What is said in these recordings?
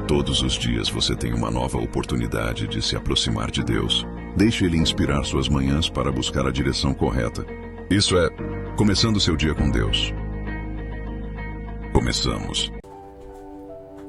Todos os dias você tem uma nova oportunidade de se aproximar de Deus. Deixe Ele inspirar suas manhãs para buscar a direção correta. Isso é, começando seu dia com Deus. Começamos.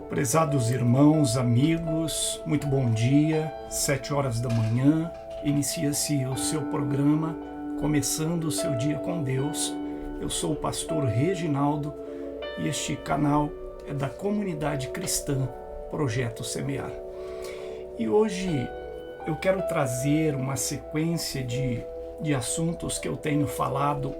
Prezados irmãos, amigos, muito bom dia. 7 horas da manhã, inicia-se o seu programa, começando o seu dia com Deus. Eu sou o pastor Reginaldo e este canal é da comunidade cristã Projeto Semear. E hoje eu quero trazer uma sequência de assuntos que eu tenho falado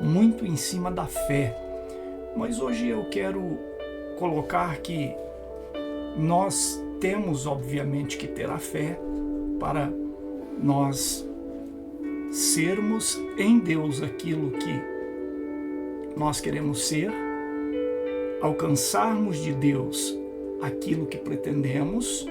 muito em cima da fé. Mas hoje eu quero colocar que nós temos obviamente que ter a fé para nós sermos em Deus aquilo que nós queremos ser, alcançarmos de Deus aquilo que pretendemos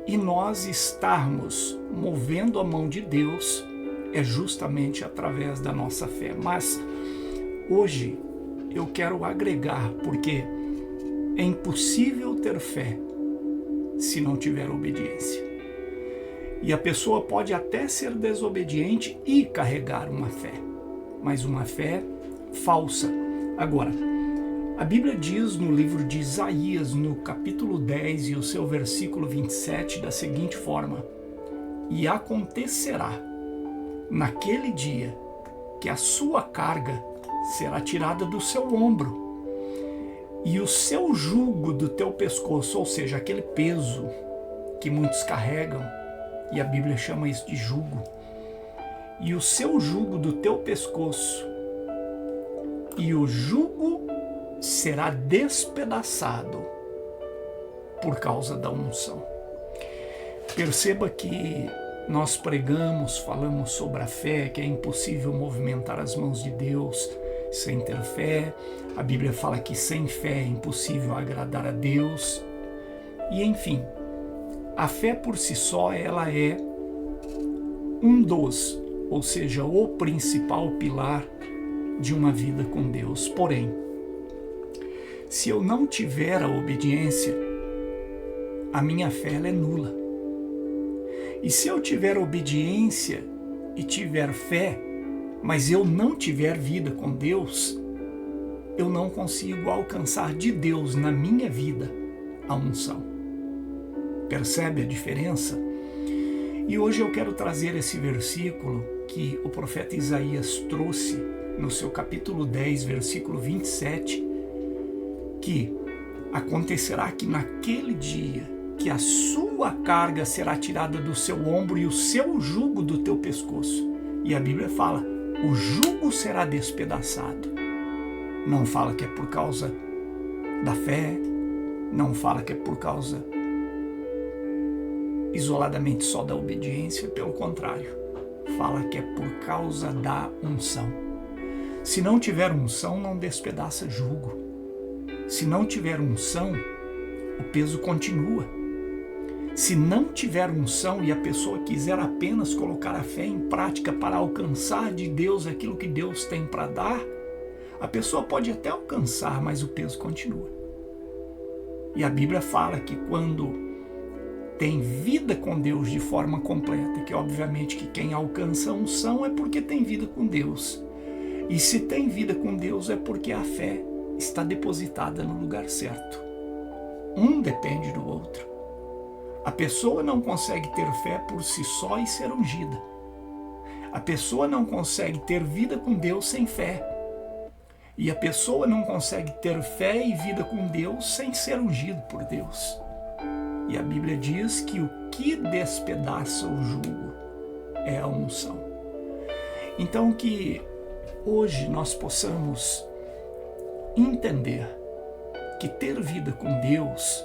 e nós estarmos movendo a mão de Deus é justamente através da nossa fé. Mas hoje eu quero agregar, porque é impossível ter fé se não tiver obediência. E a pessoa pode até ser desobediente e carregar uma fé, mas uma fé falsa. Agora, a Bíblia diz no livro de Isaías, no capítulo 10 e o seu versículo 27, da seguinte forma: E acontecerá naquele dia que a sua carga será tirada do seu ombro e o seu jugo do teu pescoço, ou seja, aquele peso que muitos carregam, e a Bíblia chama isso de jugo, e o seu jugo do teu pescoço, e o jugo será despedaçado por causa da unção. Perceba que nós pregamos, falamos sobre a fé, que é impossível movimentar as mãos de Deus sem ter fé. A Bíblia fala que sem fé é impossível agradar a Deus. E enfim, a fé por si só, ela é ou seja, o principal pilar de uma vida com Deus. Porém, se eu não tiver a obediência, a minha fé ela é nula. E se eu tiver obediência e tiver fé, mas eu não tiver vida com Deus, eu não consigo alcançar de Deus na minha vida a unção. Percebe a diferença? E hoje eu quero trazer esse versículo que o profeta Isaías trouxe no seu capítulo 10, versículo 27, que acontecerá que naquele dia que a sua carga será tirada do seu ombro e o seu jugo do teu pescoço. E a Bíblia fala, o jugo será despedaçado. Não fala que é por causa da fé, não fala que é por causa isoladamente só da obediência, pelo contrário, fala que é por causa da unção. Se não tiver unção, não despedaça jugo. Se não tiver unção, o peso continua. Se não tiver unção e a pessoa quiser apenas colocar a fé em prática para alcançar de Deus aquilo que Deus tem para dar, a pessoa pode até alcançar, mas o peso continua. E a Bíblia fala que quando tem vida com Deus de forma completa, que obviamente que quem alcança a unção é porque tem vida com Deus. E se tem vida com Deus é porque a fé está depositada no lugar certo. Um depende do outro. A pessoa não consegue ter fé por si só e ser ungida. A pessoa não consegue ter vida com Deus sem fé. E a pessoa não consegue ter fé e vida com Deus sem ser ungido por Deus. E a Bíblia diz que o que despedaça o jugo é a unção. Então que hoje nós possamos entender que ter vida com Deus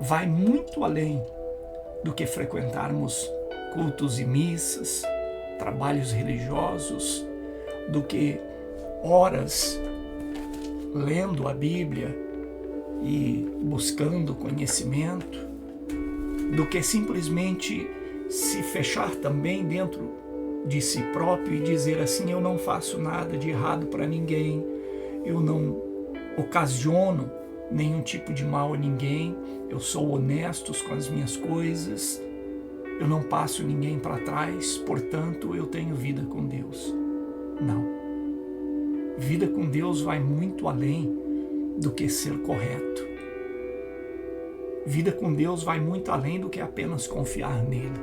vai muito além do que frequentarmos cultos e missas, trabalhos religiosos, do que horas lendo a Bíblia e buscando conhecimento, do que simplesmente se fechar também dentro de si próprio e dizer assim, eu não faço nada de errado para ninguém, eu não ocasiono nenhum tipo de mal a ninguém, eu sou honesto com as minhas coisas, eu não passo ninguém para trás, portanto eu tenho vida com Deus. Não. Vida com Deus vai muito além do que ser correto. Vida com Deus vai muito além do que apenas confiar nele.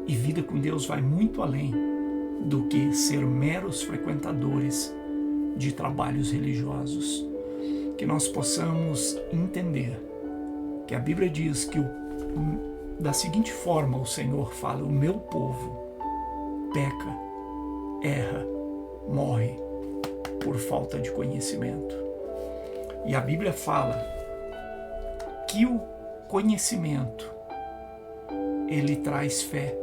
E vida com Deus vai muito além do que ser meros frequentadores de trabalhos religiosos. Que nós possamos entender que a Bíblia diz que da seguinte forma o Senhor fala: o meu povo peca, erra, morre por falta de conhecimento. E a Bíblia fala que o conhecimento ele traz fé,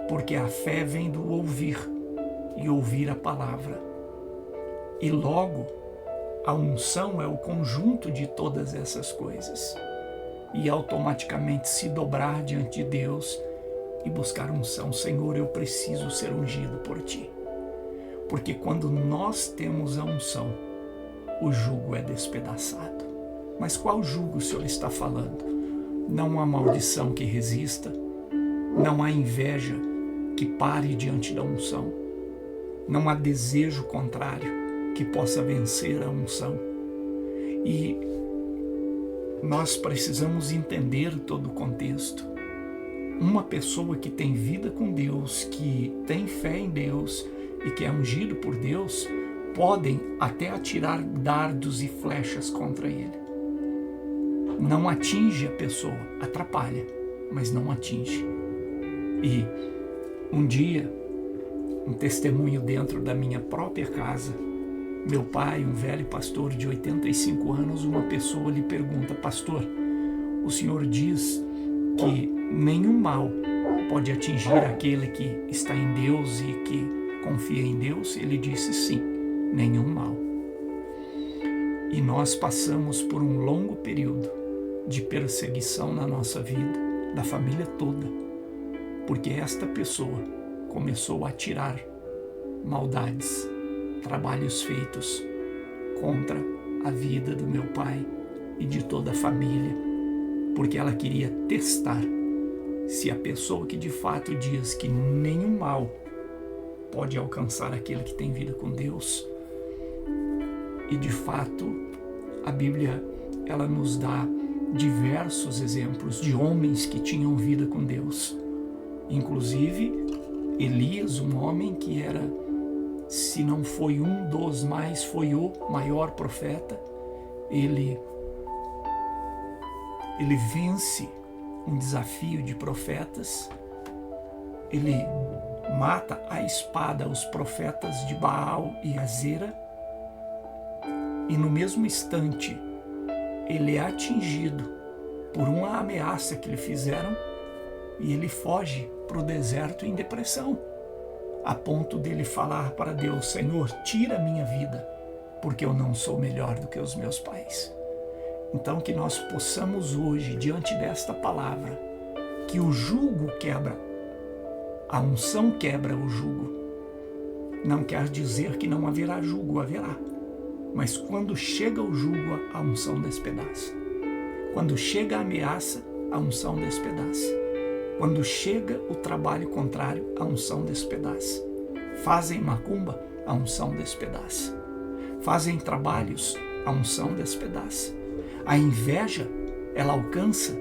porque a fé vem do ouvir e ouvir a palavra. E logo a unção é o conjunto de todas essas coisas. E automaticamente se dobrar diante de Deus e buscar unção. Senhor, eu preciso ser ungido por Ti. Porque quando nós temos a unção, o jugo é despedaçado. Mas qual jugo o Senhor está falando? Não há maldição que resista, não há inveja que pare diante da unção, não há desejo contrário que possa vencer a unção. E nós precisamos entender todo o contexto. Uma pessoa que tem vida com Deus, que tem fé em Deus e que é ungido por Deus, podem até atirar dardos e flechas contra ele. Não atinge a pessoa, atrapalha, mas não atinge. E um dia, um testemunho dentro da minha própria casa, meu pai, um velho pastor de 85 anos, uma pessoa lhe pergunta: pastor, o senhor diz que nenhum mal pode atingir aquele que está em Deus e que confia em Deus? Ele disse: sim, nenhum mal. E nós passamos por um longo período de perseguição na nossa vida, da família toda, porque esta pessoa começou a tirar maldades, trabalhos feitos contra a vida do meu pai e de toda a família, porque ela queria testar se a pessoa que de fato diz que nenhum mal pode alcançar aquele que tem vida com Deus. E de fato a Bíblia ela nos dá diversos exemplos de homens que tinham vida com Deus, inclusive Elias, um homem que era, se não foi um dos mais, foi o maior profeta. Ele vence um desafio de profetas, ele mata à espada os profetas de Baal e Azera, e no mesmo instante ele é atingido por uma ameaça que lhe fizeram e ele foge para o deserto em depressão, a ponto dele falar para Deus: Senhor, tira a minha vida, porque eu não sou melhor do que os meus pais. Então que nós possamos hoje, diante desta palavra, que o jugo quebra, a unção quebra o jugo. Não quer dizer que não haverá jugo, haverá. Mas quando chega o jugo, a unção despedaça. Quando chega a ameaça, a unção despedaça. Quando chega o trabalho contrário, a unção despedaça. Fazem macumba, a unção despedaça. Fazem trabalhos, a unção despedaça. A inveja, ela alcança,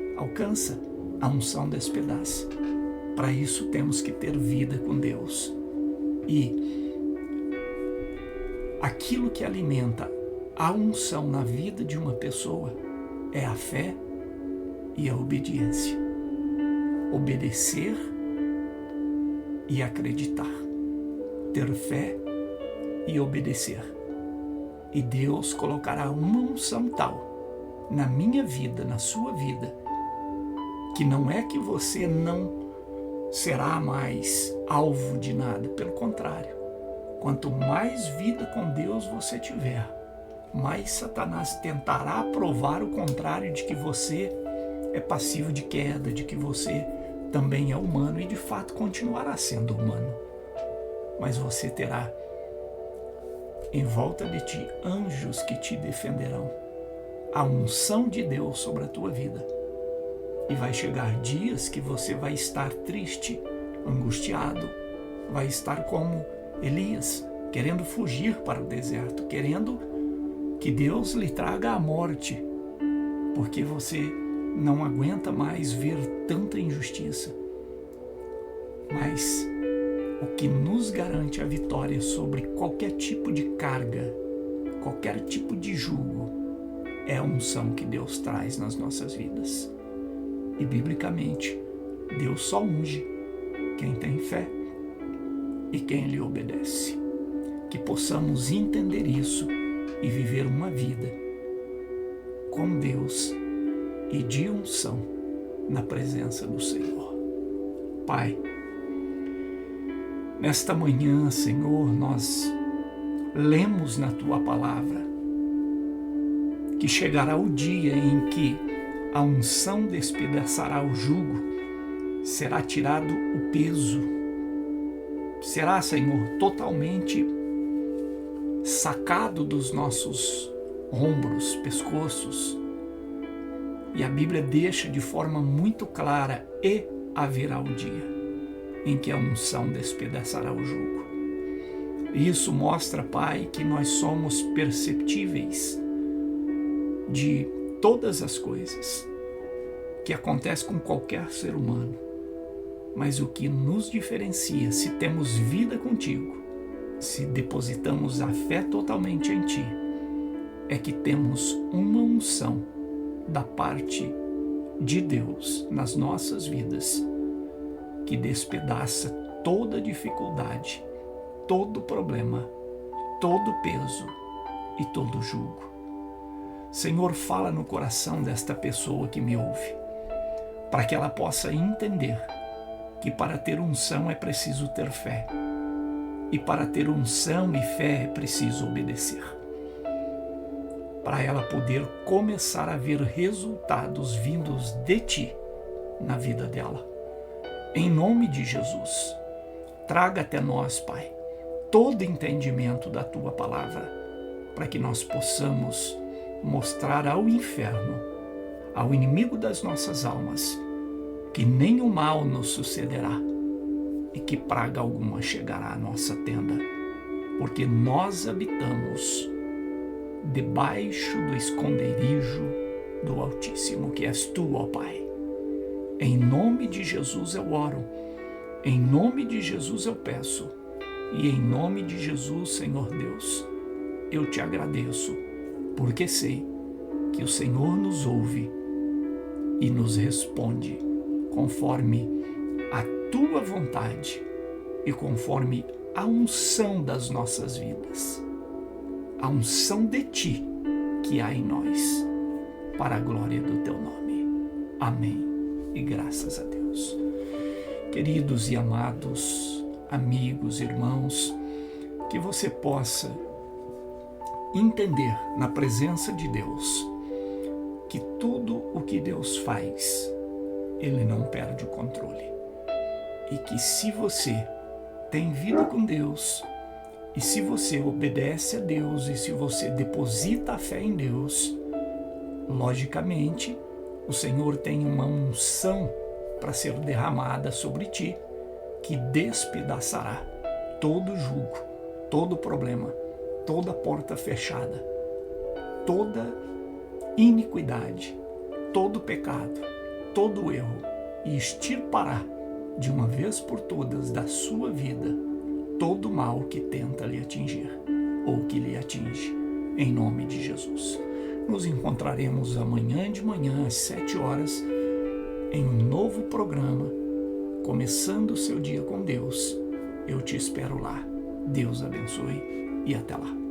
a unção despedaça. Para isso temos que ter vida com Deus. E aquilo que alimenta a unção na vida de uma pessoa é a fé e a obediência. Obedecer e acreditar. Ter fé e obedecer. E Deus colocará uma unção tal na minha vida, na sua vida, que não é que você não será mais alvo de nada. Pelo contrário, quanto mais vida com Deus você tiver, mais Satanás tentará provar o contrário, de que você é passivo de queda, de que você também é humano, e de fato continuará sendo humano. Mas você terá em volta de ti anjos que te defenderão. a unção de Deus sobre a tua vida. E vai chegar dias que você vai estar triste, angustiado, vai estar como Elias, querendo fugir para o deserto, querendo que Deus lhe traga a morte, porque você não aguenta mais ver tanta injustiça. Mas o que nos garante a vitória sobre qualquer tipo de carga, qualquer tipo de jugo, é a unção que Deus traz nas nossas vidas. E biblicamente, Deus só unge quem tem fé e quem lhe obedece. Que possamos entender isso e viver uma vida com Deus e de unção na presença do Senhor. Pai, nesta manhã, Senhor, nós lemos na Tua palavra que chegará o dia em que a unção despedaçará o jugo, será tirado o peso, será, Senhor, totalmente sacado dos nossos ombros, pescoços. E a Bíblia deixa de forma muito clara: e haverá o dia em que a unção despedaçará o jugo. Isso mostra, Pai, que nós somos perceptíveis de todas as coisas que acontecem com qualquer ser humano. Mas o que nos diferencia, se temos vida contigo, se depositamos a fé totalmente em Ti, é que temos uma unção da parte de Deus nas nossas vidas, que despedaça toda dificuldade, todo problema, todo peso e todo jugo. Senhor, fala no coração desta pessoa que me ouve, para que ela possa entender que para ter unção é preciso ter fé, e para ter unção e fé é preciso obedecer. Para ela poder começar a ver resultados vindos de Ti na vida dela. Em nome de Jesus, traga até nós, Pai, todo entendimento da Tua palavra, para que nós possamos mostrar ao inferno, ao inimigo das nossas almas, que nenhum mal nos sucederá e que praga alguma chegará à nossa tenda, porque nós habitamos debaixo do esconderijo do Altíssimo, que és Tu, ó Pai. Em nome de Jesus eu oro, em nome de Jesus eu peço, e em nome de Jesus, Senhor Deus, eu Te agradeço, porque sei que o Senhor nos ouve e nos responde conforme a Tua vontade e conforme a unção das nossas vidas, a unção de Ti que há em nós, para a glória do Teu nome. Amém e graças a Deus. Queridos e amados amigos, irmãos, que você possa entender na presença de Deus que tudo o que Deus faz, Ele não perde o controle. E que se você tem vida com Deus, e se você obedece a Deus, e se você deposita a fé em Deus, logicamente, o Senhor tem uma unção para ser derramada sobre ti, que despedaçará todo jugo, todo problema, toda porta fechada, toda iniquidade, todo pecado, todo erro, e extirpará de uma vez por todas da sua vida todo mal que tenta lhe atingir ou que lhe atinge, em nome de Jesus. Nos encontraremos amanhã de manhã às 7 horas em um novo programa, começando o seu dia com Deus. Eu te espero lá. Deus abençoe e até lá.